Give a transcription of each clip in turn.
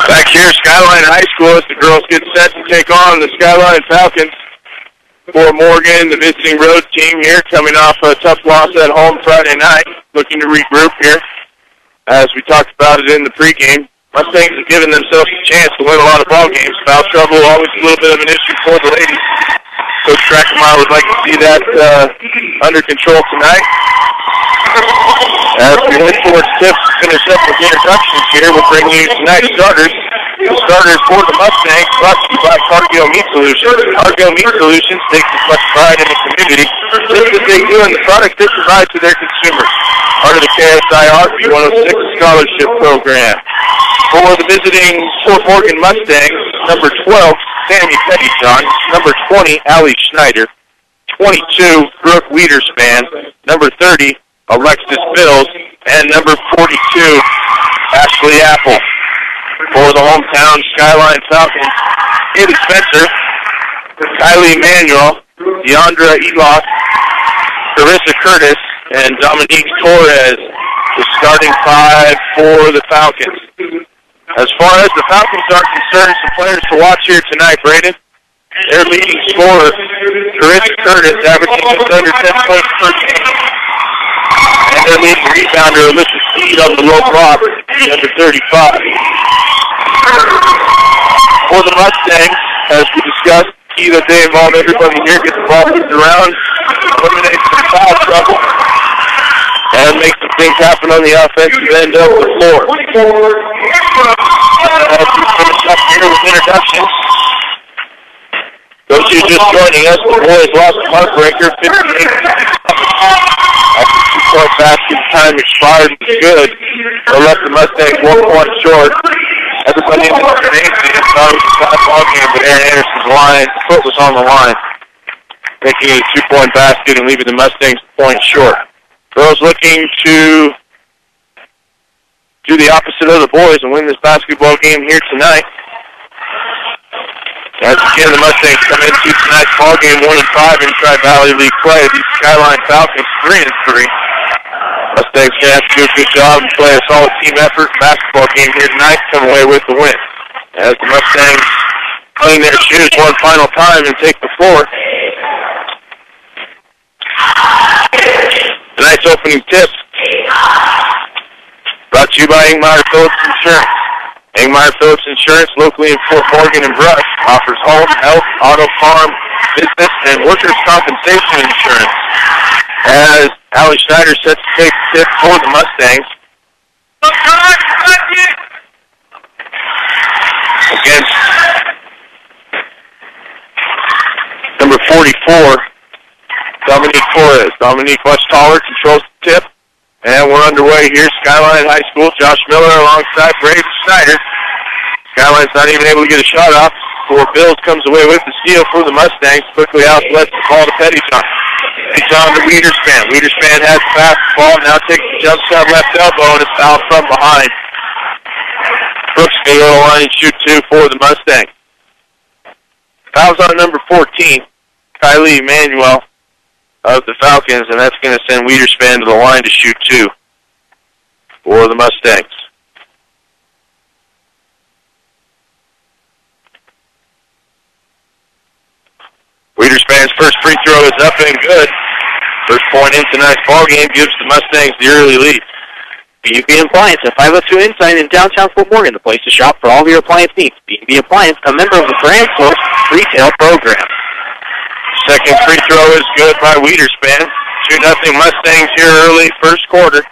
Back here, Skyline High School, as the girls get set to take on the Skyline Falcons. For Morgan, the visiting road team here, coming off a tough loss at home Friday night, looking to regroup here. As we talked about it in the pregame, Mustangs have given themselves a chance to win a lot of ball games. Foul trouble, always a little bit of an issue for the ladies. Coach Trackermeyer would like to see that under control tonight. As we head towards tips, finish up with introductions here, we'll bring you tonight's starters. The starters for the Mustangs, brought to you by Cargill Meat Solutions. Cargill Meat Solutions takes as much pride in the community just as they do in the products they provide to their consumers. Part of the KSIR 106 Scholarship Program. For the visiting Fort Morgan Mustangs, number 12, Sammy Pettyjohn, number 20, Allie Schneider, 22, Brooke Wiederspan, number 30, Alexis Bills, and number 42, Ashley Apple. For the hometown Skyline Falcons, Katie Spencer, Kylie Emanuel, Deandra Eloff, Carissa Curtis, and Dominique Torres, the starting five for the Falcons. As far as the Falcons are concerned, some players to watch here tonight, Braden. Their leading scorer, Carissa Curtis, averaging just under 10 points per game. And their leading rebounder, Alyssa Steed, on the low block, under 35. For the Mustangs, as we discussed, key that they involve everybody here, get the ball moved around, eliminate some foul trouble, and make some things happen on the offensive end of the floor. As we finish up here with introductions, those who just joining us, the boys lost a heartbreaker, 58-6. After 2-point basket, time expired was good. They left the Mustangs 1 point short. Everybody in the gymnasium thought it was a bad ball game, but Aaron Anderson's foot was on the line, making it a 2-point basket and leaving the Mustangs a point short. Girls looking to do the opposite of the boys and win this basketball game here tonight. As again, the Mustangs come into tonight's ball game 1-5 in Tri-Valley League play. These Skyline Falcons 3-3. Mustangs going to have to do a good job and play a solid team effort basketball game here tonight, come away with the win. As the Mustangs clean their shoes one final time and take the floor. Tonight's opening tip brought to you by Ingmeyer Phillips Insurance. Ingmeyer Phillips Insurance, locally in Fort Morgan and Brush, offers home, health, auto, farm, business, and workers' compensation insurance. As Allie Schneider sets to take the tip for the Mustangs. Against number 44, Dominique Torres. Dominique, much taller, controls the tip. And we're underway here. Skyline High School, Josh Miller alongside Braden Schneider. Skyline's not even able to get a shot off. For Bills comes away with the steal for the Mustangs. Quickly outlets the ball to Pettyjohn. Pettyjohn to Wiederspan. Wiederspan has the basketball, now takes the jump shot left elbow, and it's fouled from behind. Brooks going to go to the line and shoot two for the Mustangs. Fouls on number 14, Kylie Emanuel of the Falcons, and that's going to send Wiederspan to the line to shoot two for the Mustangs. Wiederspan's first free throw is up and good. First point in tonight's ballgame gives the Mustangs the early lead. B&B Appliance at 502 Inside in downtown Fort Morgan, the place to shop for all of your appliance needs. B&B Appliance, a member of the Grand Slopes Retail Program. Second free throw is good by Wiederspan. 2-0 Mustangs here early, first quarter.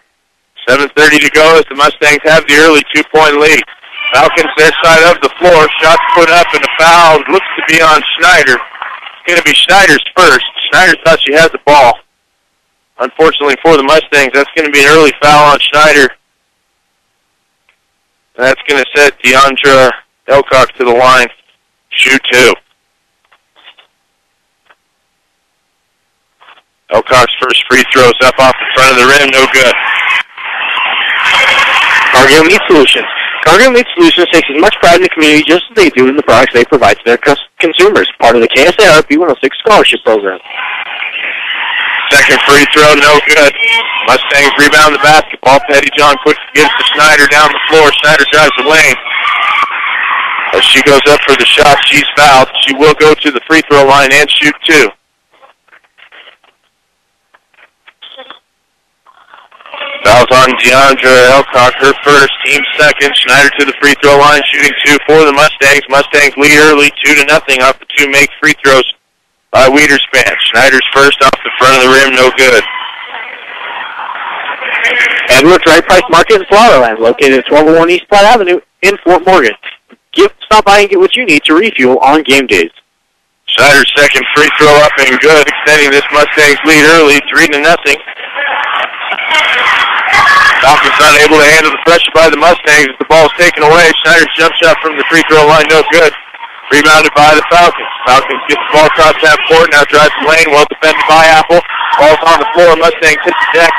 7:30 to go as the Mustangs have the early 2-point lead. Falcons their side of the floor. Shots put up and a foul looks to be on Schneider. It's going to be Schneider's first. Schneider thought she had the ball. Unfortunately for the Mustangs, that's going to be an early foul on Schneider. That's going to set Deandra Elcock to the line. Shoot two. Elcock's first free throw is up off the front of the rim. No good. Cargill Meat Solutions. Cargill Meat Solutions takes as much pride in the community just as they do in the products they provide to their consumers. Part of the KSIR 106 Scholarship Program. Second free throw, no good. Mustangs rebound the basketball. Pettyjohn quick gets to Schneider down the floor. Schneider drives the lane. As she goes up for the shot, she's fouled. She will go to the free throw line and shoot 2. Fouls on Deandra Elcock, her first, team second. Schneider to the free throw line, shooting 2 for the Mustangs. Mustangs lead early, 2-0 off the 2 make free throws by Wiederspan. Schneider's first off the front of the rim, no good. Edwards Right Price Market in Flowerland, located at 1201 East Platte Avenue in Fort Morgan. Stop by and get what you need to refuel on game days. Schneider's second free throw up and good, extending this Mustangs lead early, 3-0. Falcons not able to handle the pressure by the Mustangs as the ball is taken away. Schneider's jump shot from the free throw line, no good. Rebounded by the Falcons. Falcons get the ball across half court, now drives the lane, well defended by Apple. Ball's on the floor, Mustangs hit the deck.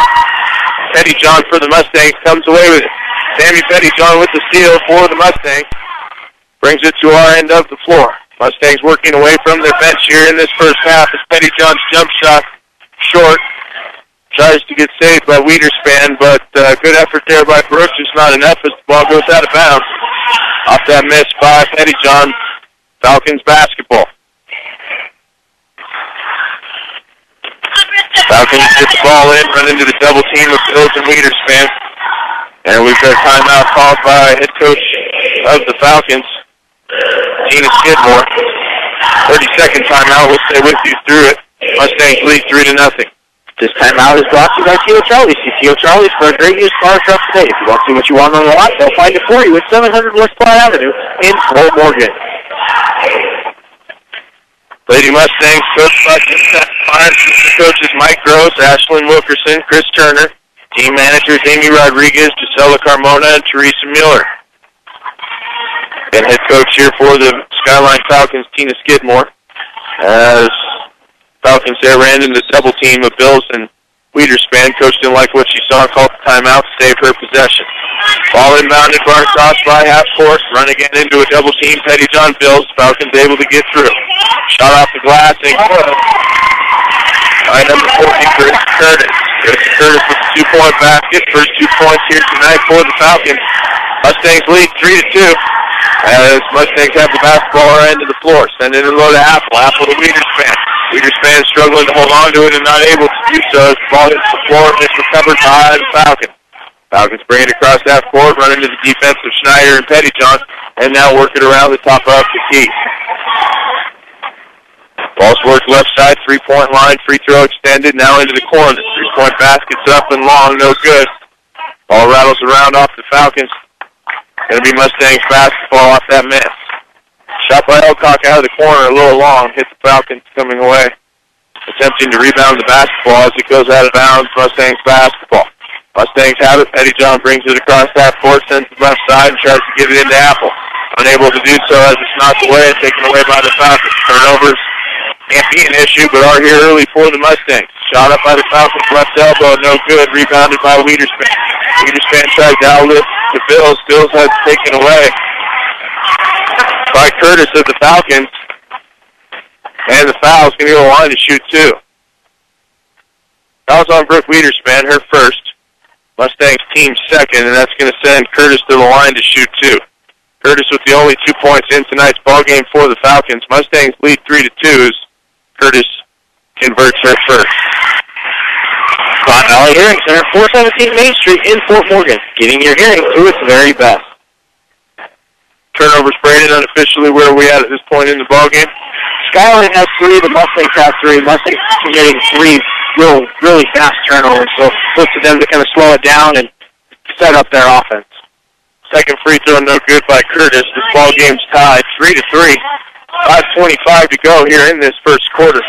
Pettyjohn for the Mustangs comes away with it. Sammy Pettyjohn with the steal for the Mustangs. Brings it to our end of the floor. Mustangs working away from their bench here in this first half as Pettyjohn's jump shot short. Tries to get saved by Wiederspan, but good effort there by Brooks. Just not enough as the ball goes out of bounds. Off that miss by Pettyjohn. Falcons basketball. Falcons get the ball in, run into the double team of Bills and Wiederspan. And we've got a timeout called by head coach of the Falcons, Tina Skidmore. 30-second timeout. We'll stay with you through it. Mustangs lead 3-0. This timeout is brought to you by Tio Charlie's. See Tio Charlie's for a great used car truck today. If you want to see what you want on the lot, they'll find it for you at 700 West Platte Avenue in Fort Morgan. Lady Mustangs coached by coaches Mike Gross, Ashlyn Wilkerson, Chris Turner. Team managers Amy Rodriguez, Gisela Carmona, and Teresa Mueller. And head coach here for the Skyline Falcons, Tina Skidmore. As Falcons there ran into the double team of Bills and Wiederspan. Coach didn't like what she saw, called the timeout to save her possession. Ball inbounded, bar cross by half court. Run again into a double team. Pettyjohn Bills. Falcons able to get through. Shot off the glass and good. By number 14, Chris Curtis. Chris Curtis with the 2-point basket. First 2 points here tonight for the Falcons. Mustangs lead 3-2. As Mustangs have the basketball on our end of the floor. Send it low to Apple. Apple to Wiederspan. Wiederspan struggling to hold on to it and not able to do so as the ball hits the floor and it's recovered by the Falcons. Falcons bring it across half court, run into the defense of Schneider and Pettyjohn, and now work it around the top of the key. Ball's worked left side, 3-point line, free throw extended, now into the corner. 3-point basket's up and long, no good. Ball rattles around off the Falcons. Going to be Mustangs basketball off that miss. Shot by Elcock out of the corner, a little long, hit the Falcons coming away. Attempting to rebound the basketball as it goes out of bounds, Mustangs basketball. Mustangs have it, Pettyjohn brings it across half court, sends it left side and tries to get it into Apple. Unable to do so as it's knocked away and taken away by the Falcons. Turnovers can't be an issue, but are here early for the Mustangs. Shot up by the Falcons, left elbow, no good, rebounded by Wiederspan. Wiederspan tried to outlift the Bills. Bills has taken away by Curtis of the Falcons. And the foul's going to go on to shoot 2. Foul's on Brooke Wiederspan, her first. Mustangs team second, and that's going to send Curtis to the line to shoot 2. Curtis with the only 2 points in tonight's ballgame for the Falcons. Mustangs lead 3-2 as Curtis converts her first. Cotton Valley Hearing Center, 417 Main Street in Fort Morgan. Getting your hearing to its very best. Turnovers, Brandon, unofficially where are we at this point in the ballgame? Skyline has 3, the Mustangs have 3. Mustangs committing 3 really fast turnovers, so it's up to them to kind of slow it down and set up their offense. Second free throw, no good by Curtis. This ball game's tied 3-3. 5:25 to go here in this first quarter.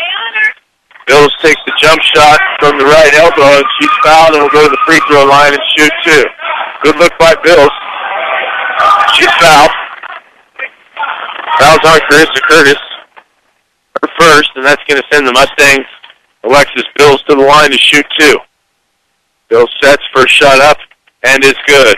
Bills takes the jump shot from the right elbow, and she's fouled and will go to the free throw line and shoot 2. Good look by Bills. She's fouled. Foul's on Carissa Curtis. Her first, and that's going to send the Mustangs Alexis Bills to the line to shoot 2. Bills sets first shot up, and it's good.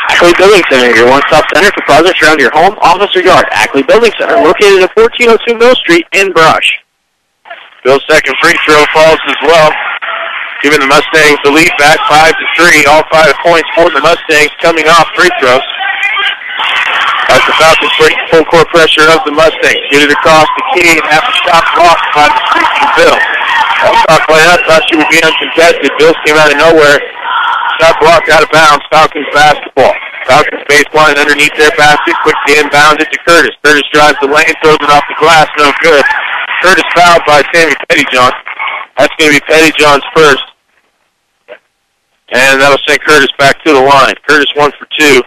Ackley Building Center, your one-stop center for projects around your home, office, or yard. Ackley Building Center, located at 1402 Mill Street in Brush. Bill's second free throw falls as well, giving the Mustangs the lead back 5-3. All 5 points for the Mustangs coming off free throws. As the Falcons break full court pressure of the Mustangs. Get it across the key and have a shot blocked by the streaking Bill. Elcock went up, thought she would be uncontested. Bills came out of nowhere. Shot blocked out of bounds. Falcons basketball. Falcons baseline underneath their basket. Quick to inbound it to Curtis. Curtis drives the lane, throws it off the glass. No good. Curtis fouled by Sammy Pettyjohn. That's going to be Pettyjohn's first. And that'll send Curtis back to the line. Curtis 1 for 2.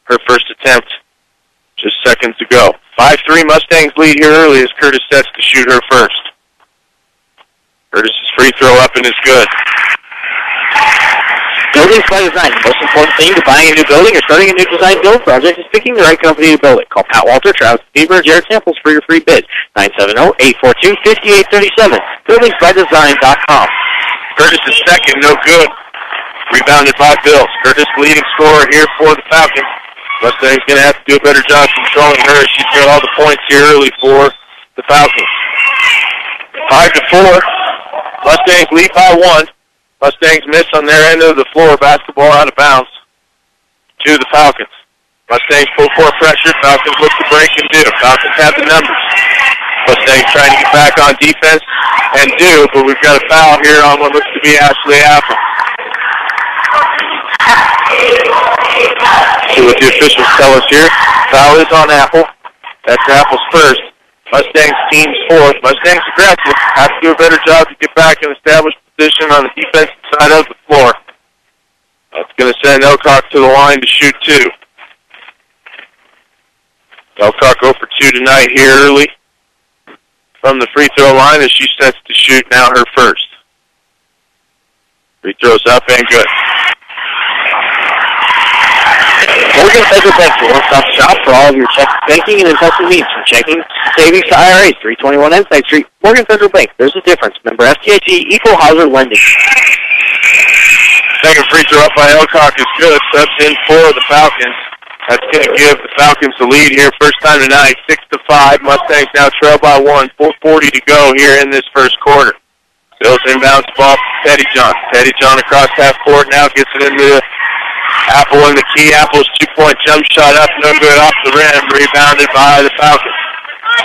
Her first attempt just seconds ago. 5-3 Mustangs lead here early as Curtis sets to shoot her first. Curtis' free throw up and is good. Building by design. The most important thing to buying a new building or starting a new design build project is picking the right company to build it. Call Pat Walter, Travis Bieber, and Jared Samples for your free bid. 970-842-5837. BuildingsByDesign.com. Curtis is second, no good. Rebounded by Bills. Curtis leading scorer here for the Falcons. Mustang's going to have to do a better job controlling her. She's got all the points here early for the Falcons. 5-4. Mustangs lead by 1. Mustangs miss on their end of the floor. Basketball out of bounds to the Falcons. Mustangs full court pressure. Falcons look to break and do. Falcons have the numbers. Mustangs trying to get back on defense and do, but we've got a foul here on what looks to be Ashley Apple. See what the officials tell us here. Foul is on Apple. That's Apple's first. Mustangs team's fourth. Mustangs aggressive. Have to do a better job to get back and establish position on the defensive side of the floor. That's going to send Elcock to the line to shoot 2. Elcock 0 for 2 tonight here early from the free throw line as she sets to shoot now her first. Free throws up and good. Morgan Federal Bank, your one-stop shop for all of your check, banking, and investment needs. From checking, savings to IRAs, 321 Inside Street. Morgan Federal Bank, there's a difference. Member FDIC, Equal Housing Lending. Second free throw up by Elcock is good. Subs in for the Falcons. That's going to give the Falcons the lead here. First time tonight, 6-5. Mustangs now trail by 1. 4:40 to go here in this first quarter. Bills inbounds ball for Pettyjohn. Pettyjohn across half court now gets it into the Apple in the key. Apple's 2-point jump shot up, no good off the rim. Rebounded by the Falcons.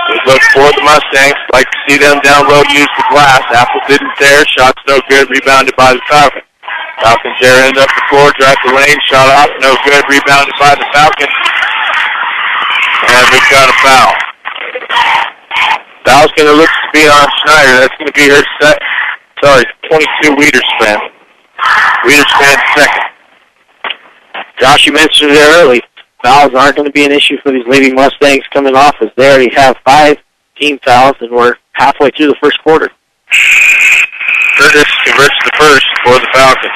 Good look for the Mustangs. Like to see them down low use the glass. Apple didn't there. Shot's no good. Rebounded by the Falcons. Falcons there end up the floor. Drive the lane. Shot off. No good. Rebounded by the Falcons. And we've got a foul. Foul's going to look to be on Schneider. That's going to be her 22 Wiederspan. Wiederspan second. Josh, you mentioned it early. Fouls aren't going to be an issue for these leading Mustangs coming off as they already have 5 team fouls and we're halfway through the first quarter. Curtis converts the first for the Falcons.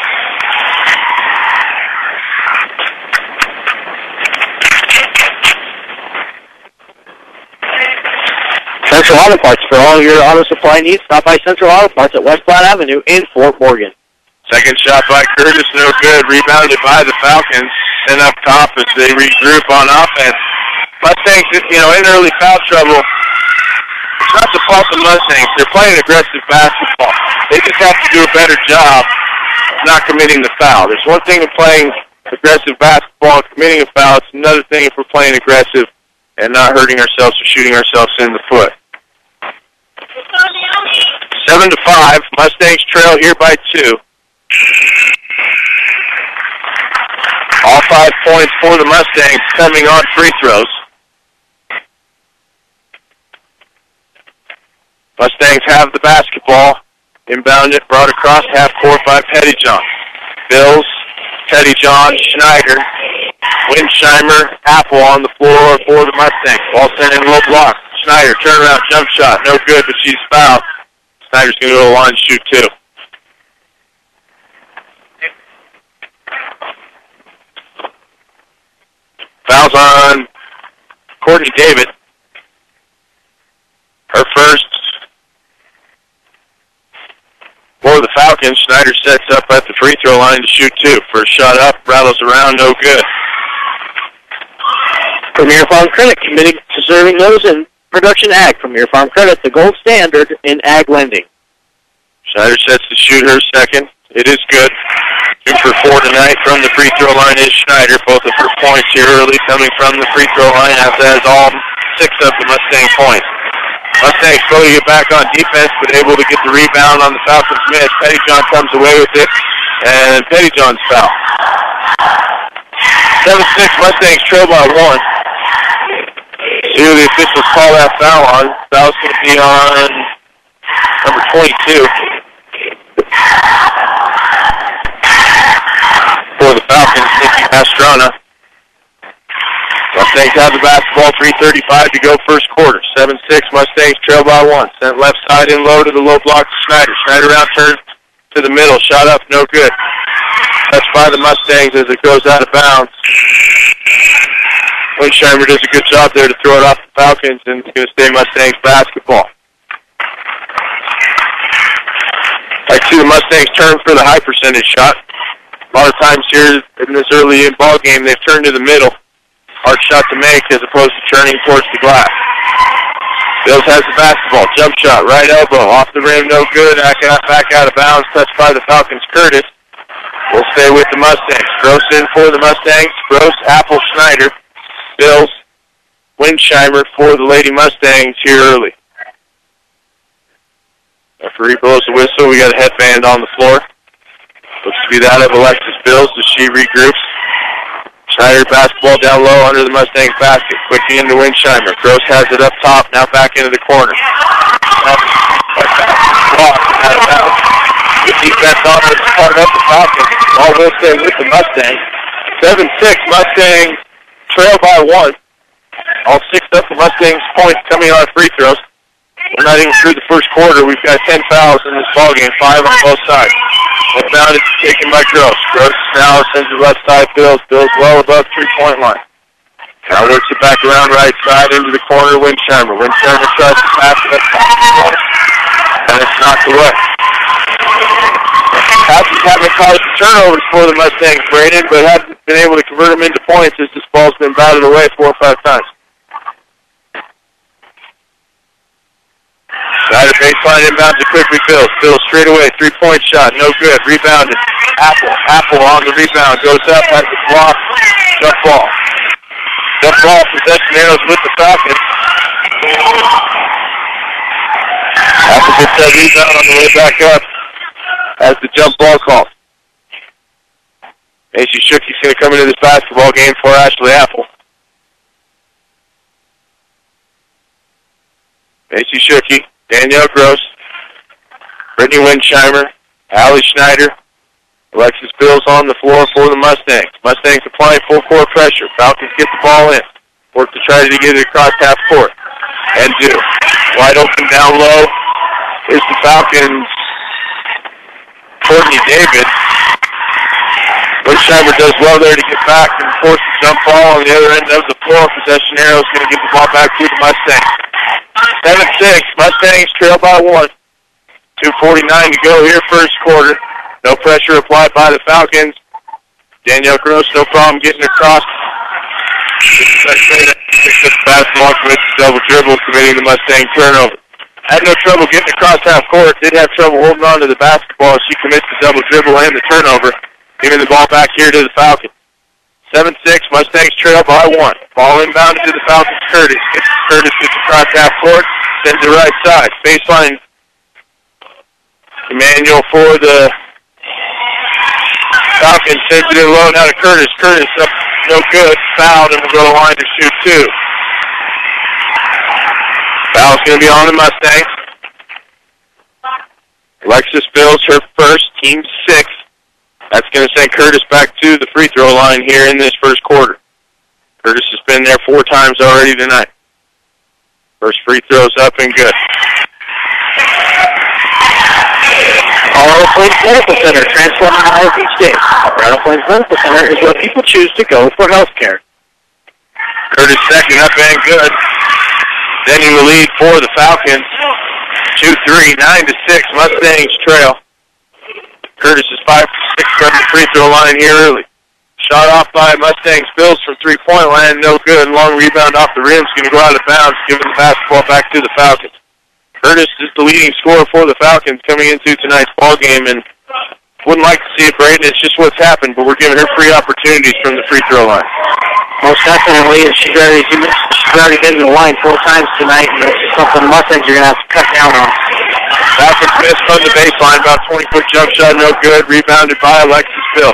Central Auto Parts. For all your auto supply needs, stop by Central Auto Parts at West Platte Avenue in Fort Morgan. Second shot by Curtis, no good. Rebounded by the Falcons. And up top as they regroup on offense. Mustangs, in early foul trouble. It's not the fault of Mustangs. They're playing aggressive basketball. They just have to do a better job of not committing the foul. There's one thing in playing aggressive basketball and committing a foul. It's another thing if we're playing aggressive and not hurting ourselves or shooting ourselves in the foot. 7-5. Mustangs trail here by 2. All 5 points for the Mustangs coming on free throws. Mustangs have the basketball. Inbound it, brought across half court by Pettyjohn. Bills, Pettyjohn, Schneider, Winsheimer, Apple on the floor for the Mustangs. Ball sent in low block. Schneider, turnaround jump shot. No good, but she's fouled. Schneider's going to go to the line and shoot 2. Fouls on Courtney David. Her first for the Falcons. Schneider sets up at the free throw line to shoot 2. First shot up, rattles around, no good. Premier Farm Credit, committed to serving those in production ag. Premier Farm Credit, the gold standard in ag lending. Schneider sets to shoot her second. It is good. 2 for 4 tonight from the free throw line is Schneider. Both of her points here early coming from the free throw line after that is all 6 of the Mustang points. Mustangs go to get back on defense, but able to get the rebound on the Falcons miss. Pettyjohn comes away with it, and Pettyjohn's foul. 7-6 Mustangs trail by 1. See who the officials call that foul on. Foul's going to be on number 22 for the Falcons, Nicky Pastrana. Mustangs have the basketball, 3:35 to go first quarter. 7-6 Mustangs trail by 1. Sent left side in low to the low block to Schneider. Schneider out turns to the middle. Shot up, no good. Touched by the Mustangs as it goes out of bounds. Winsheimer does a good job there to throw it off the Falcons, and it's going to stay Mustangs basketball. I see the Mustangs turn for the high percentage shot. A lot of times here in this early in ball game, they've turned to the middle. Hard shot to make as opposed to turning towards the glass. Bills has the basketball. Jump shot, right elbow, off the rim, no good. Back out of bounds, touched by the Falcons. Curtis will stay with the Mustangs. Gross in for the Mustangs. Gross, Apple, Schneider. Bills, Winsheimer for the Lady Mustangs here early. Referee blows the whistle. We got a headband on the floor. Looks to be that of Alexis Bills as she regroups. Schneider basketball down low under the Mustangs basket. Quickly into Winsheimer. Gross has it up top, now back into the corner. The defense on it, part up the Falcons. All will stay with the Mustangs. 7-6 Mustangs trail by 1. All 6 of the Mustangs points coming on free throws. We're not even through the first quarter. We've got 10 fouls in this ballgame, 5 on both sides. Inbound is taken by Gross. Gross now sends it left side. Bills well above 3-point line. Now works it back around right side into the corner. Winsheimer. Winsheimer tries to pass it up top. And it's knocked away. Passes haven't caused turnovers for the Mustangs, Braden, but haven't been able to convert them into points as this ball's been batted away 4 or 5 times. Schneider baseline inbound to quickly Bills. Bills straight away, 3-point shot, no good. Rebounded. Apple on the rebound, goes up, has the block, jump ball. Jump ball, possession arrows with the Falcons. Apple gets that rebound on the way back up as the jump ball call. Macy Shookie's going to come into this basketball game for Ashley Apple. Macy Shookie, Danielle Gross, Brittany Winsheimer, Allie Schneider, Alexis Bills on the floor for the Mustangs. Mustangs applying full court pressure. Falcons get the ball in. Work to try to get it across half court. And do. Wide open down low is the Falcons' Courtney David. Winsheimer does well there to get back and force the jump ball on the other end of the floor. Possession arrow is going to get the ball back to the Mustangs. 7-6, Mustangs trail by 1. 2:49 to go here first quarter. No pressure applied by the Falcons. Danielle Gross, no problem getting across. Basketball commits to double dribble, committing the Mustang turnover. Had no trouble getting across half court. Did have trouble holding on to the basketball. She commits the double dribble and the turnover, giving the ball back here to the Falcons. 7-6, Mustangs trail by 1. Ball inbounded to the Falcons. Curtis gets across half court, sends it right side. Baseline, Emmanuel for the Falcons, sends it in low now to Curtis. Curtis up, no good, fouled, and will go to the line to shoot 2. Foul's going to be on the Mustangs. Alexis Bills, her first, team 6. That's going to send Curtis back to the free throw line here in this first quarter. Curtis has been there 4 times already tonight. First free throw's up and good. Colorado Plains Medical Center, transforming lives each day. Colorado Plains Medical Center is where people choose to go for health care. Curtis second up and good. Sending the lead for the Falcons. 2-3, 9-6, Mustangs trail. Curtis is 5 for 6 from the free throw line here early. Shot off by Mustangs Bills from 3-point line, no good. Long rebound off the rim, is going to go out of bounds, giving the basketball back to the Falcons. Curtis is the leading scorer for the Falcons coming into tonight's ball game, and wouldn't like to see it, Braden. It's just what's happened, but we're giving her free opportunities from the free throw line. Most definitely, and she's already been to the line 4 times tonight, and that's something Mustangs are going to have to cut down on. Falcons missed from the baseline, about 20-foot jump shot, no good. Rebounded by Alexis Bill.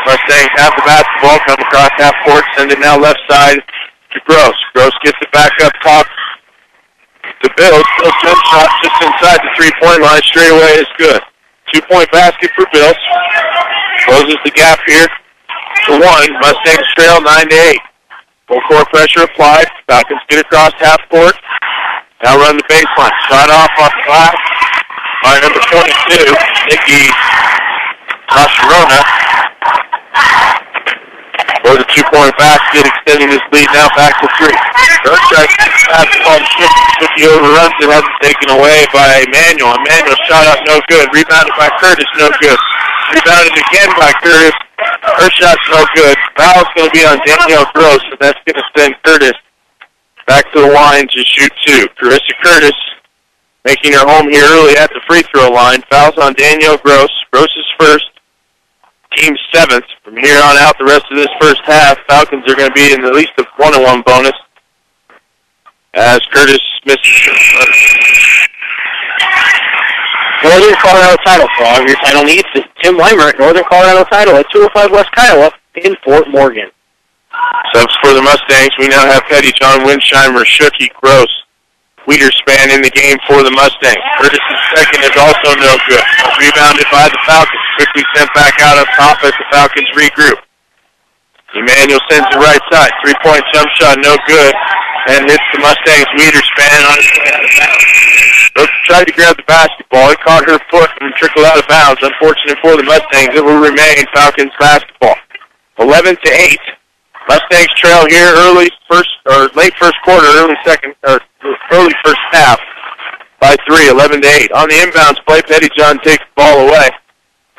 Mustangs have the basketball, come across half court, send it now left side to Gross. Gross gets it back up top to Bill. Still jump shot just inside the 3-point line. Straight away is good. 2-point basket for Bill. Closes the gap here to 1. Mustangs trail 9-8. Full court pressure applied. Falcons get across half court. Now run the baseline. Shot off the glass by number 22, Nikki Mascherona. For the 2-point basket, extending this lead now back to 3. Gross tries to pass the ball to Shifty overruns it, has it taken away by Emmanuel. Emmanuel shot up, no good. Rebounded by Curtis, no good. Rebounded again by Curtis. Her shot's no good. Foul's going to be on Danielle Gross, and that's going to send Curtis back to the line to shoot 2. Carissa Curtis making her home here early at the free throw line. Foul's on Danielle Gross. Gross is first. Team 7th. From here on out, the rest of this first half, Falcons are going to be in at least a 1-on-1 bonus as Curtis misses. Northern Colorado title for all of your title needs is Tim Weimer at Northern Colorado Title at 205 West Kiowa in Fort Morgan. Subs for the Mustangs. We now have Petty, John Winsheimer, Shooky, Gross, Wiederspan in the game for the Mustangs. Curtis's second is also no good. Rebounded by the Falcons. Quickly sent back out up top as the Falcons regroup. Emmanuel sends it right side. 3-point jump shot, no good. And hits the Mustangs' Wiederspan on his way out of bounds. Brooks tried to grab the basketball. It caught her foot and trickled out of bounds. Unfortunate for the Mustangs, it will remain Falcons basketball. 11-8. Mustangs trail here late first quarter, early first half by 3, 11-8. On the inbounds play, Pettyjohn takes the ball away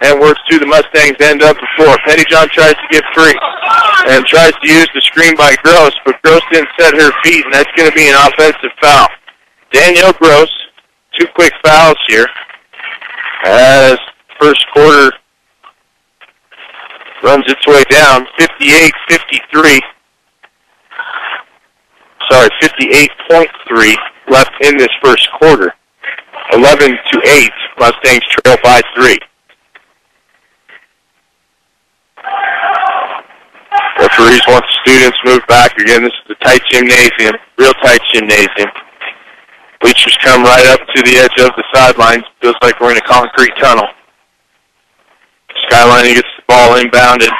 and works to the Mustangs' end of the floor. Pettyjohn tries to get free and tries to use the screen by Gross, but Gross didn't set her feet, and that's going to be an offensive foul. Danielle Gross, 2 quick fouls here as first quarter runs its way down, 58-53. 58.3 left in this first quarter. 11-8, Mustangs trail by 3. Referees want the students moved back again. This is a tight gymnasium, real tight gymnasium. Bleachers come right up to the edge of the sidelines. Feels like we're in a concrete tunnel. Skyline gets the ball inbounded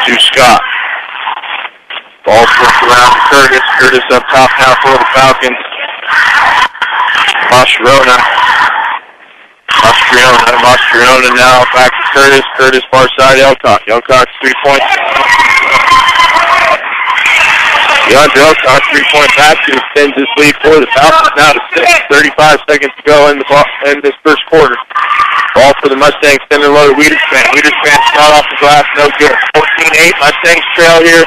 to Scott. Ball flipped around to Curtis. Curtis up top now for the Falcons. Mastriona now back to Curtis. Curtis far side Elcock. Elcock's 3-point. DeAndre Elcock 3-point basket extends his lead for the Falcons now to 6. 35 seconds to go in this first quarter. Ball for the Mustangs, center low to Wiederspan. Wiederspan shot off the glass, no good. 14-8, Mustangs trail here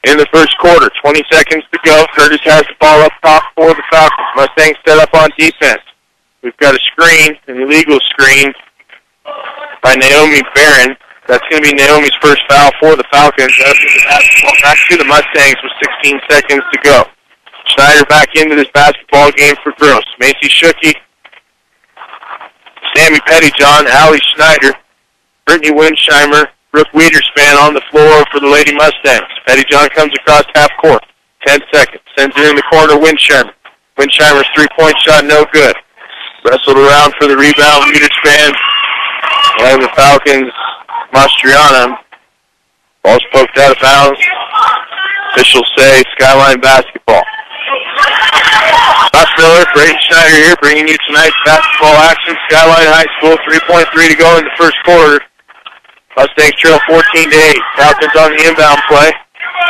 in the first quarter. 20 seconds to go. Curtis has the ball up top for the Falcons. Mustangs set up on defense. We've got a screen, an illegal screen by Naomi Barron. That's going to be Naomi's first foul for the Falcons. Back to the Mustangs with 16 seconds to go. Schneider back into this basketball game for Gross. Macy Shooky, Sammy Pettyjohn, Allie Schneider, Brittany Winsheimer, Brooke Wiederspan on the floor for the Lady Mustangs. Pettyjohn comes across half court. 10 seconds. Sends it in the corner, Winsheimer. Winsheimer's 3-point shot, no good. Wrestled around for the rebound, Wiederspan. And the Falcons, Mastriana. Ball's poked out of bounds. Officials say Skyline basketball. Josh Miller, Brayden Schneider here, bringing you tonight's basketball action. Skyline High School, 3.3 to go in the first quarter. Mustangs trail 14-8. Falcons on the inbound play.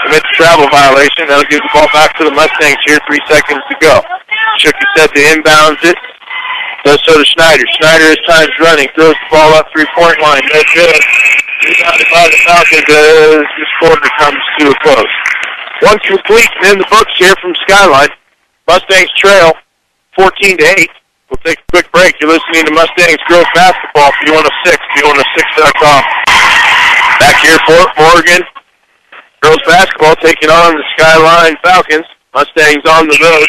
Commits a travel violation. That'll give the ball back to the Mustangs here. 3 seconds to go. Shooky set to inbounds it. Does so to Schneider. Schneider as time's running. Throws the ball up 3-point line. No good. Rebounded by the Falcons as this quarter comes to a close. One complete and in the books here from Skyline. Mustangs trail 14-8. We'll take a quick break. You're listening to Mustangs Girls Basketball, B106, B106.com. Back here, Fort Morgan. Girls basketball taking on the Skyline Falcons. Mustangs on the road.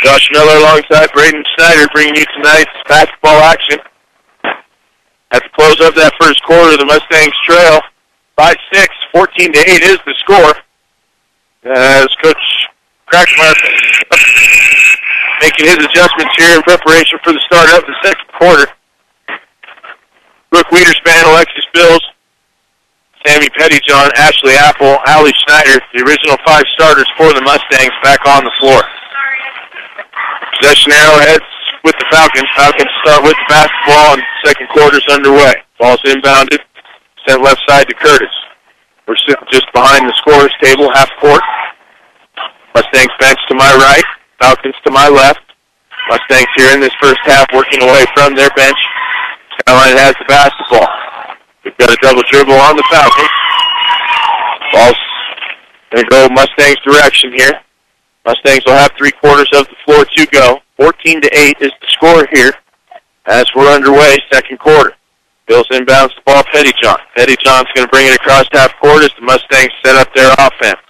Josh Miller alongside Braden Snyder bringing you tonight's basketball action. At the close of that first quarter, the Mustangs trail by 6, 14-8 is the score. As Coach Crackmeyer making his adjustments here in preparation for the start of the second quarter. Brooke Wiederspan, Alexis Bills, Sammy Pettyjohn, Ashley Apple, Allie Schneider, the original 5 starters for the Mustangs, back on the floor. Possession arrowheads with the Falcons. Falcons start with the basketball, and the second quarter's underway. Ball's inbounded, sent left side to Curtis. We're sitting just behind the scorer's table, half court. Mustangs bench to my right, Falcons to my left. Mustangs here in this first half working away from their bench. Skyline has the basketball. We've got a double dribble on the Falcons. Ball's going to go Mustangs' direction here. Mustangs will have 3 quarters of the floor to go. 14-8 is the score here as we're underway, second quarter. Bills inbounds the ball, Pettyjohn. Pettyjohn's going to bring it across half court as the Mustangs set up their offense.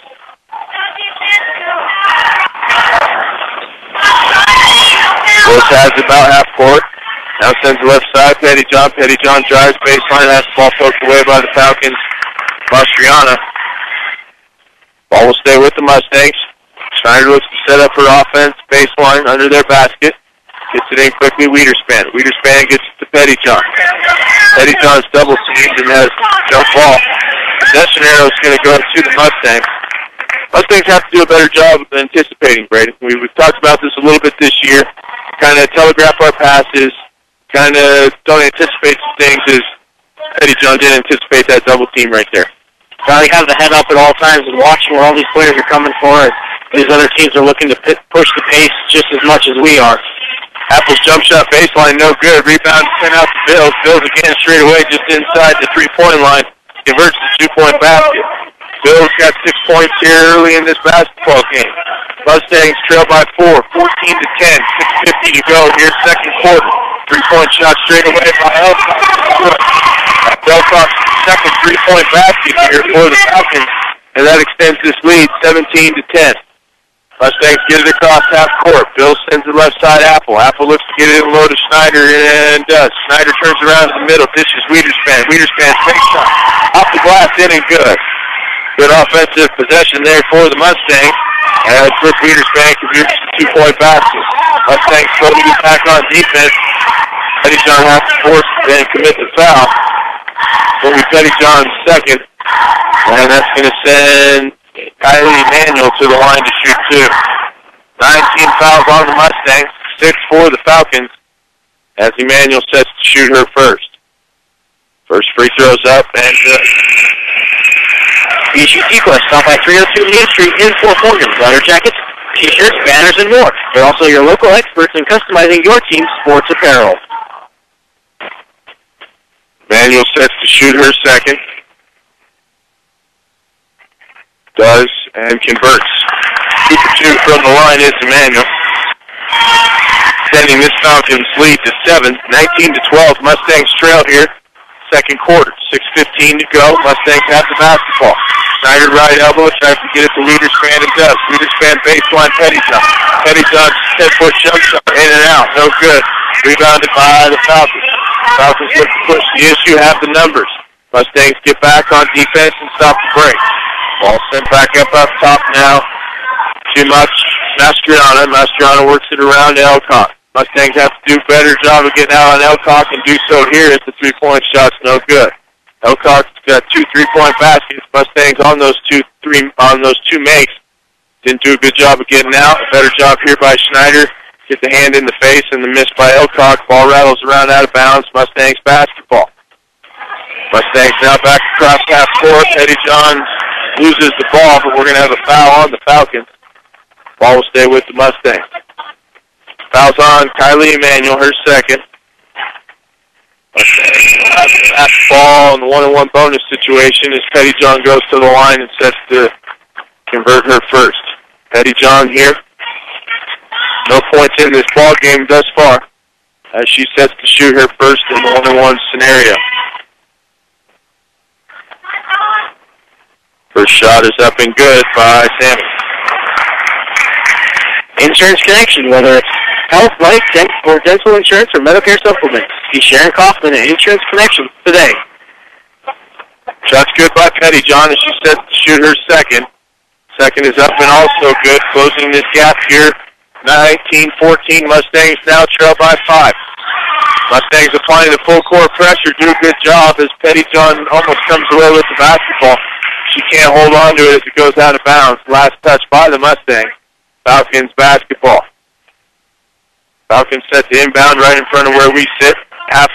Bills has about half court. Now sends the left side, Pettyjohn. Pettyjohn drives baseline, has the ball poked away by the Falcons. Mastriana. Ball will stay with the Mustangs. Schneider looks to set up her offense, baseline under their basket. Gets it in quickly, Wiederspan. Wiederspan gets it to Pettyjohn. Pettyjohn's double teamed and has jump ball. Possession arrow is going to go to the Mustangs. Mustangs have to do a better job of anticipating, Brady. We've talked about this a little bit this year. Kind of telegraph our passes. Kind of don't anticipate some things as Pettyjohn didn't anticipate that double team right there. Gotta have the head up at all times and watching where all these players are coming for it. These other teams are looking to push the pace just as much as we are. Apple's jump shot baseline, no good. Rebound sent out to Bills. Bills again straight away just inside the 3-point line. Converts the 2-point basket. Bills got 6 points here early in this basketball game. Mustangs trail by 4, 14-10, 6:50 to go here, second quarter. 3-point shot straight away by Elcock. Elcock's second 3-point basket here for the Falcons, and that extends this lead 17-10. Mustangs get it across half court. Bill sends it left side Apple. Apple looks to get it in low to Schneider and does. Schneider turns around to the middle. Dishes Wiederspan. Wiederspan's fake shot. Off the glass, in and good. Good offensive possession there for the Mustangs. As Brooke Wiederspan contributes the 2-point basket. Mustangs slowly get back on defense. Pettyjohn has to force and commit the foul. Will be Pettyjohn's second. And that's going to send Kylie Emanuel to the line to shoot 2. 19 fouls on the Mustangs, 6 for the Falcons, as Emanuel sets to shoot her first. First free throws up, and BGT Quest, stop by 302 Main Street in Fort Morgan. Leather jackets, t-shirts, banners, and more. They're also your local experts in customizing your team's sports apparel. Emanuel sets to shoot her second. Does and converts. 2 for 2 from the line is Emanuel. Sending this Falcons lead to 7. 19-12. Mustangs trail here. Second quarter. 6:15 to go. Mustangs have the basketball. Schneider right elbow tries to get it to Wiederspan and does. Wiederspan baseline Pettyjohn. Pettyjohn's 10-foot jump shot in and out. No good. Rebounded by the Falcons. Falcons look to push the issue, have the numbers. Mustangs get back on defense and stop the break. Ball sent back up top now. Too much. Mastriana. Mastriana works it around to Elcock. Mustangs have to do a better job of getting out on Elcock and do so here as the 3-point shot's no good. Elcock's got 2 3-point baskets. Mustangs on those two makes didn't do a good job of getting out. A better job here by Schneider. Get the hand in the face and the miss by Elcock. Ball rattles around out of bounds. Mustangs basketball. Mustangs now back across half court. Pettyjohn loses the ball, but we're going to have a foul on the Falcons. Ball will stay with the Mustangs. Foul's on Kylie Emanuel, her second. Ball in the 1-on-1 bonus situation as Pettyjohn goes to the line and sets to convert her first. Pettyjohn here. No points in this ball game thus far as she sets to shoot her first in the 1-on-1 scenario. First shot is up and good by Sammy. Insurance Connection, whether it's health, life, or dental insurance, or Medicare supplements. See Sharon Kaufman at Insurance Connection today. Shot's good by Pettyjohn, and she's set to shoot her second. Second is up and also good, closing this gap here. 19-14, Mustangs now trail by 5. Mustangs applying the full court pressure, do a good job as Pettyjohn almost comes away with the basketball. She can't hold on to it as it goes out of bounds. Last touch by the Mustangs. Falcons basketball. Falcons set to inbound right in front of where we sit. Half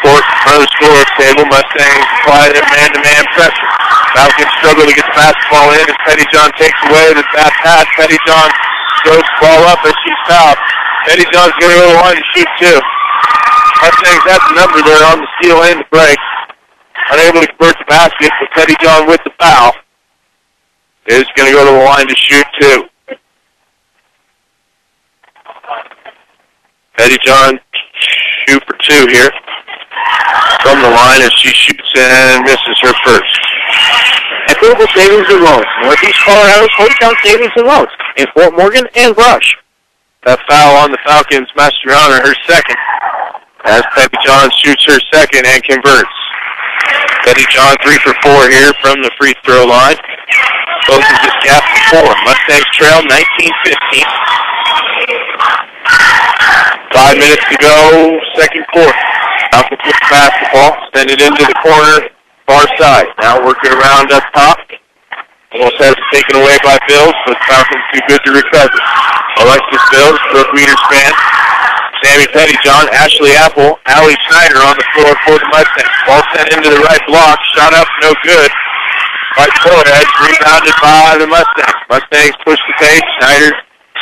court in front of the scorer's table. Mustangs apply their man-to-man pressure. Falcons struggle to get the basketball in as Pettyjohn takes away the bad pass. Pettyjohn throws the ball up as she's fouled. Pettyjohn's going to go to the line to shoot two. Mustangs have the number there on the steal and the break. Unable to convert the basket, but Pettyjohn with the foul is going to go to the line to shoot two. Pettyjohn shoot for two here from the line as she shoots and misses her first. Equitable Savings and Loans. Northeast Colorado's hometown savings and loans in Fort Morgan and Rush. That foul on the Falcons, Mastriana, her second, as Pettyjohn shoots her second and converts. Pettyjohn 3 for 4 here from the free throw line. Closes this gap to 4. Mustangs trail 19-15. 5 minutes to go, second quarter. Falcons with the basketball, send it into the corner, far side. Now working around up top. Almost has it taken away by Bills, but Falcons too good to recover. Alexis Bills, Brooke Wiederspan, Sammy Pettyjohn, Ashley Apple, Allie Schneider on the floor for the Mustangs. Ball sent into the right block, shot up, no good. Right forehead, rebounded by the Mustangs. Mustangs push the pace. Schneider,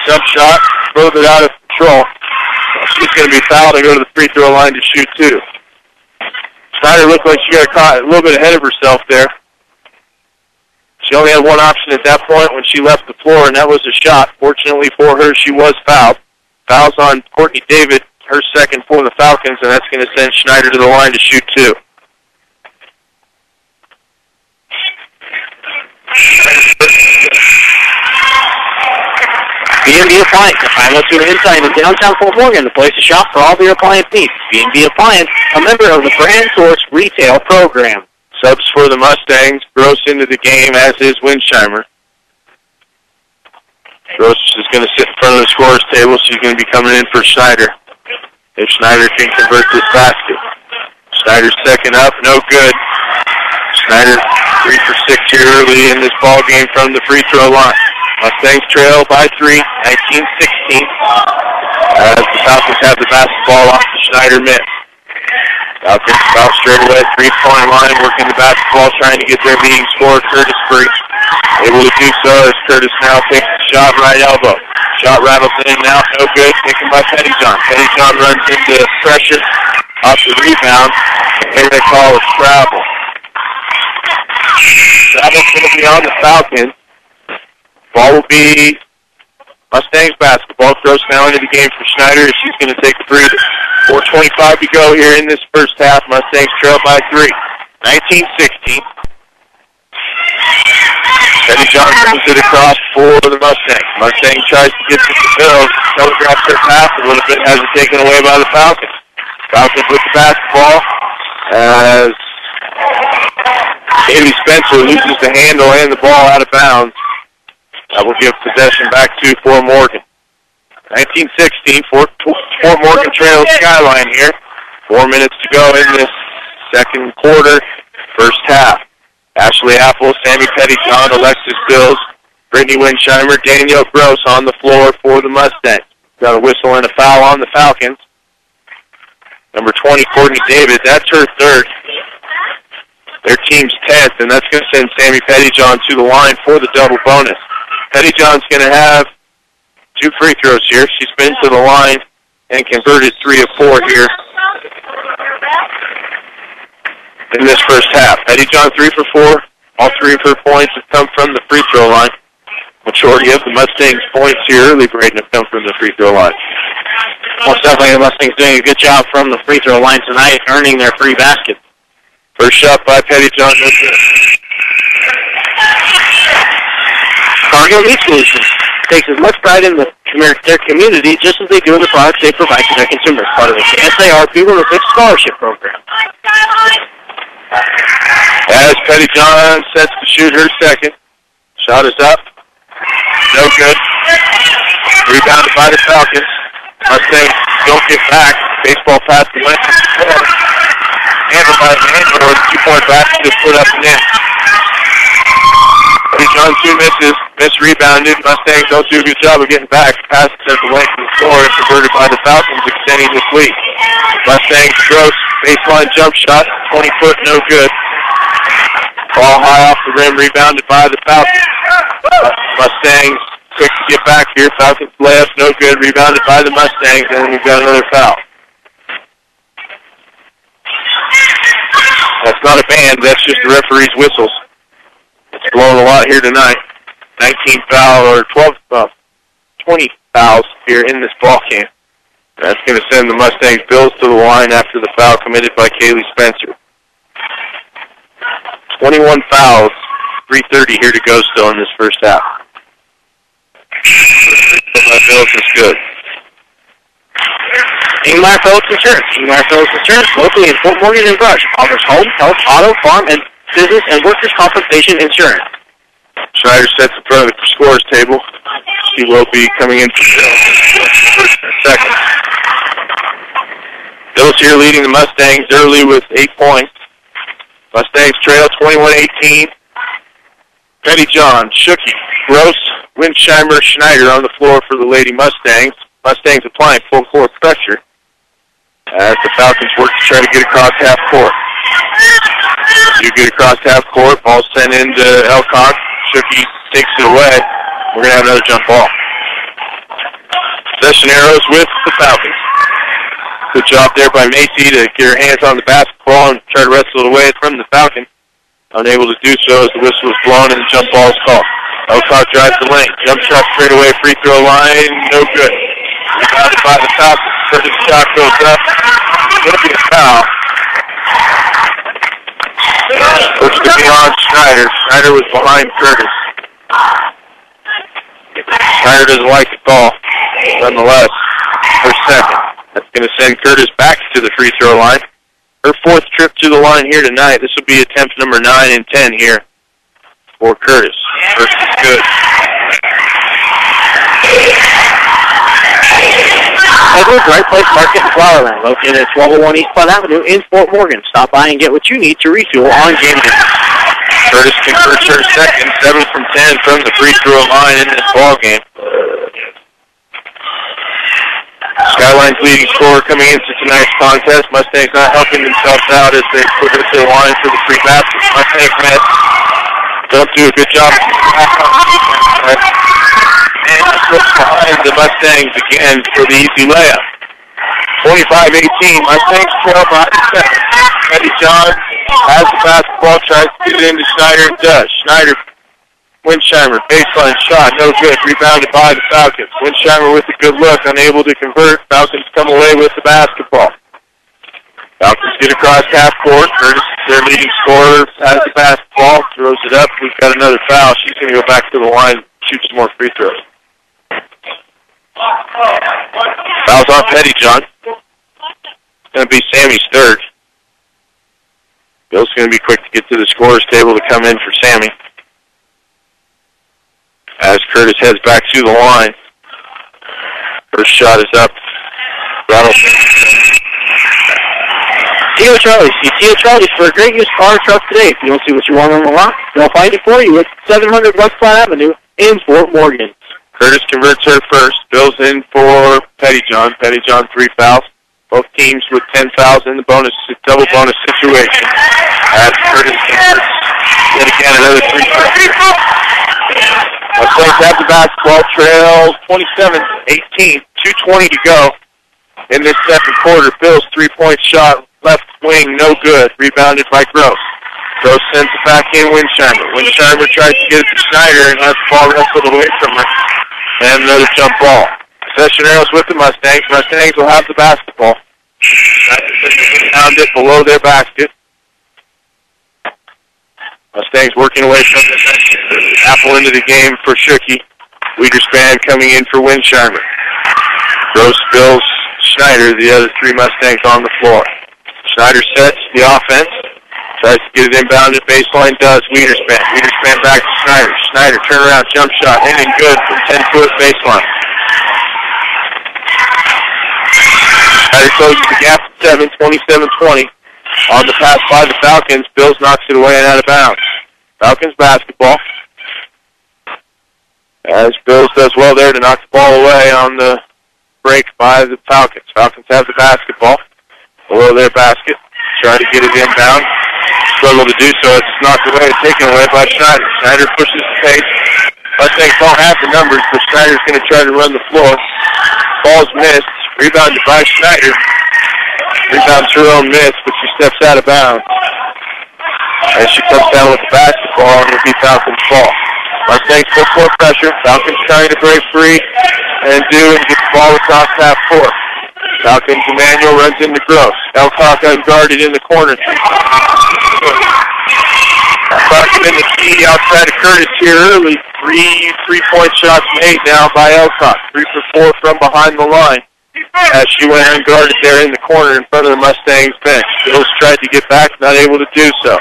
jump shot, a little bit out of control. She's going to be fouled and go to the free throw line to shoot two. Schneider looked like she got caught a little bit ahead of herself there. She only had one option at that point when she left the floor, and that was a shot. Fortunately for her, she was fouled. Fouls on Courtney David, her second for the Falcons, and that's going to send Schneider to the line to shoot two. B&B Appliance, a 502 Inside in downtown Fort Morgan, the place to shop for all of your appliance needs. B&B Appliance, a member of the Brand Source Retail Program. Subs for the Mustangs. Gross into the game, as is Winsheimer. Gross is going to sit in front of the scorer's table. She's going to be coming in for Schneider. If Schneider can convert this basket. Schneider's second up, no good. Schneider 3 for 6 here early in this ball game from the free throw line. Mustangs trail by 3, 19-16. As the Falcons have the basketball off the Schneider mitt. Falcons about straight away, three-point line, working the basketball, trying to get their leading scorer, Curtis Free. Able to do so as Curtis now takes the shot, right elbow. Shot rattles in now, no good, taken by Pettyjohn. Pettyjohn runs into pressure off the rebound. Here they call a scrabble. Scrabble's going to be on the Falcons. Ball will be Mustangs basketball. Throws now into the game for Schneider as she's going to take the three. 4:25 to go here in this first half. Mustangs trail by 3. 19-16. Pettyjohn moves it across for the Mustangs. Mustang tries to get to the Bills. Telegraphs their pass a little bit. Has it taken away by the Falcons. Falcons with the basketball as Davey Spencer loses the handle and the ball out of bounds. That will give possession back to Fort Morgan. 19-16, Fort Morgan trails Skyline here. 4 minutes to go in this second quarter, first half. Ashley Apple, Sammy Pettyjohn, Alexis Bills, Brittany Winsheimer, Danielle Gross on the floor for the Mustangs. Got a whistle and a foul on the Falcons. Number 20, Courtney David, that's her third. Their team's 10th, and that's going to send Sammy Pettyjohn to the line for the double bonus. Pettyjohn's going to have 2 free throws here. She's been to the line and converted 3 of 4 here in this first half. Pettyjohn 3 for 4. All 3 of her points have come from the free throw line. Majority of the Mustangs' points here early, Braden, have come from the free throw line. Most definitely the Mustangs doing a good job from the free throw line tonight, earning their free basket. First shot by Pettyjohn, no good. Cargill Meat Solutions takes as much pride in their community just as they do in the products they provide to their consumers, part of the SAR People with Scholarship Program. As Petty John sets to shoot her second. Shot is up. No good. Rebounded by the Falcons. Mustangs don't get back. Baseball pass to Lincoln. Handled by Angelo with a 2-point basket to put up and in. Petty John 2 misses. Rebounded. Mustangs don't do a good job of getting back. Pass sent the length of the score and converted by the Falcons, extending this lead. Mustangs gross baseline jump shot. 20-foot, no good. Ball high off the rim, rebounded by the Falcons. Mustangs quick to get back here. Falcons layup, no good. Rebounded by the Mustangs, and then we've got another foul. That's not a band, that's just the referee's whistles. It's blowing a lot here tonight. 19 foul or 20 fouls here in this ball game. That's going to send the Mustangs Bills to the line after the foul committed by Kaylee Spencer. 21 fouls, 3:30 here to go still in this first half. Bills is good. Ingmar Phillips Insurance. Ingmar Phillips Insurance, locally in Fort Morgan and Brush, offers home, health, auto, farm, and business and workers' compensation insurance. Schneider sets in front of the scorer's table. She will be coming in for second. Bills here leading the Mustangs early with 8 points. Mustangs trail 21-18. Petty John, Shooky, Gross, Winsheimer, Schneider on the floor for the Lady Mustangs. Mustangs applying full court pressure as the Falcons work to try to get across half court. You get across half court, ball sent into Elcock. Shooky takes it away. We're going to have another jump ball. Possession arrows with the Falcons. Good job there by Macy to get her hands on the basketball and try to wrestle it away from the Falcon. Unable to do so as the whistle was blown and the jump ball is called. Elcock drives the lane. Jump shot straight away, free throw line, no good. Rebounded by the Falcons. Curtis' shot goes up. It's going to be a foul. Looks to be on Schneider. Schneider was behind Curtis. Schneider doesn't like the call. Nonetheless, her second. That's going to send Curtis back to the free throw line. Her fourth trip to the line here tonight. This will be attempt number 9 and 10 here for Curtis. First is good. Edwards, Right Place Market in Flowerland, located at 1201 East Platte Avenue in Fort Morgan. Stop by and get what you need to refuel on game day. Curtis converts her second, 7 from 10 from the free throw line in this ball game. Skyline's leading scorer coming into tonight's contest. Mustangs not helping themselves out as they put it to the line for the free basket. Mustangs miss. Don't do a good job. And slips behind the Mustangs again for the easy layup. 25-18. Mustangs trail by the center. Petty John has the basketball, tries to get it into Schneider and does. Schneider, Winsheimer, baseline shot, no good. Rebounded by the Falcons. Winsheimer with a good look, unable to convert. Falcons come away with the basketball. Falcons get across half court. Curtis, their leading scorer, has the basketball, throws it up. We've got another foul. She's going to go back to the line, shoot some more free throws. Foul's on Petty John. It's going to be Sammy's third. Bill's going to be quick to get to the scorer's table to come in for Sammy. As Curtis heads back to the line. First shot is up. Rattle. Tio Charlie's. See Tio Charlie's for a great used car or truck today. If you don't see what you want on the lot, they'll find it for you at 700 West Platte Avenue in Fort Morgan. Curtis converts her first. Bill's in for Petty John. Petty John 3 fouls. Both teams with 10 fouls in the double bonus situation. As Curtis converts yet again another 3 fouls. Mustangs have the basketball, trail 27-18, 2:20 to go in this second quarter. Bill's 3-point shot, left wing, no good. Rebounded by Gross. Gross sends it back in Winsheimer. Winsheimer tries to get it to Schneider and has the ball wrestled away from her. And another jump ball. Possession arrows with the Mustangs. Mustangs will have the basketball. Found it below their basket. Mustangs working away from the Apple into the game for Schucke. Wiederspan coming in for Winsheimer. Gross, Bills, Schneider, the other three Mustangs on the floor. Schneider sets the offense. Tries to get it inbounded. Baseline does. Wiederspan. Wiederspan back to Schneider. Schneider turnaround jump shot. In and good from 10-foot baseline. Schneider closes the gap to 7, 27-20. On the pass by the Falcons. Bills knocks it away and out of bounds. Falcons basketball. As Bills does well there to knock the ball away on the break by the Falcons. Falcons have the basketball below their basket. Try to get it inbound. Struggle to do so. It's knocked away, taken away by Schneider. Schneider pushes the pace. Mustangs don't have the numbers, but Schneider's going to try to run the floor. Ball's missed. Rebounded by Schneider. Rebounds her own miss, but she steps out of bounds. As she comes down with the basketball, and it'll be Falcons' ball. Mustangs full court pressure. Falcons trying to break free and get the ball across half court. Falcons, Emmanuel runs into Gross. Elcock unguarded in the corner. Clarkson in the key outside of Curtis here early. Three-point shots made now by Elcock. 3 for 4 from behind the line. As she went unguarded there in the corner in front of the Mustangs bench. Bills tried to get back, not able to do so.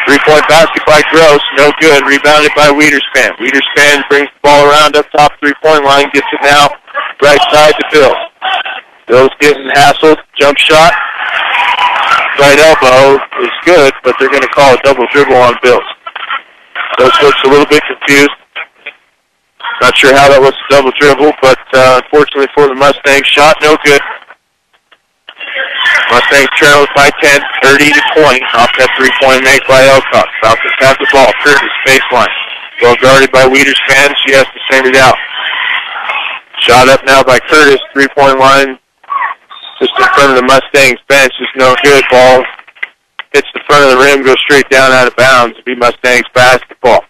3-point basket by Gross, no good. Rebounded by Wiederspan. Wiederspan brings the ball around up top 3-point line, gets it now right side to Bills. Bills getting hassled, jump shot. Right elbow is good, but they're going to call a double dribble on Bills. Those folks a little bit confused. Not sure how that was a double dribble, but unfortunately for the Mustangs, shot no good. Mustangs trail by 10, 30-20, off that 3-point make by Elcock. Falcons have the ball. Curtis, baseline. Well guarded by Wiederspan. She has to send it out. Shot up now by Curtis. 3-point line just in front of the Mustangs bench is no good. Ball hits the front of the rim, goes straight down out of bounds. It'll be Mustangs basketball.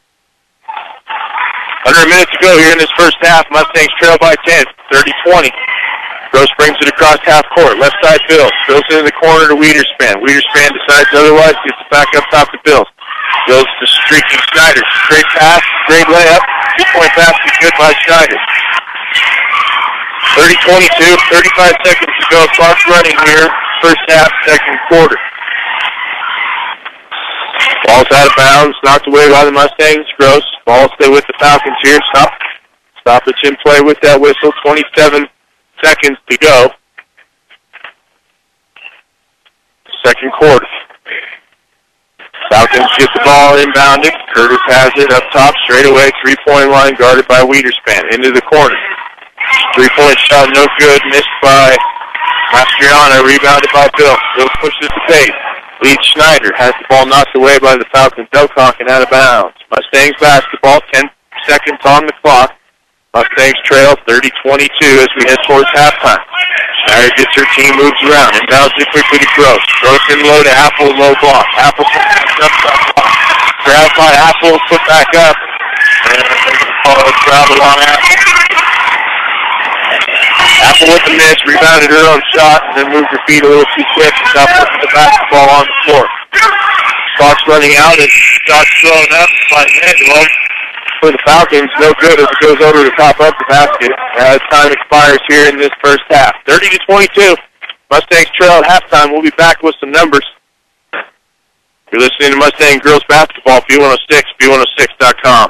Under a minute to go here in this first half. Mustangs trail by 10, 30-20. Gross brings it across half court. Left side Bills. Bills into the corner to Wiederspan. Wiederspan decides otherwise. Gets it back up top to Bills. Bills to streaking Schneider. Great pass. Great layup. 2-point basket good by Schneider. 30-22. 35 seconds to go. Clock's running here. First half, second quarter. Ball's out of bounds. Knocked away by the Mustangs. Gross. Ball stay with the Falcons here. Stoppage in play with that whistle. 27 seconds to go. Second quarter. Falcons get the ball inbounded. Curtis has it up top, straight away, 3-point line, guarded by Wiederspan. Into the corner. 3-point shot, no good, missed by Mastriano, rebounded by Bill. Bill pushes the pace. Leads Schneider, has the ball knocked away by the Falcons. Elcock and out of bounds. Mustangs basketball, 10 seconds on the clock. Mustangs trail 30-22 as we head towards halftime. Schneider gets her team, moves around, and bounces it quickly to Gross. Gross in low to Apple, low block. Apple up, block. Grab by Apple, put back up. And travel on Apple. Apple with the miss, rebounded her own shot, and then moved her feet a little too quick and stopped putting the basketball on the floor. Clock's running out, and shots thrown up by Manuel. For the Falcons, no good as it goes over to top up the basket as time expires here in this first half. 30-22. Mustangs trail at halftime. We'll be back with some numbers. You're listening to Mustang Girls Basketball, B106, B106.com.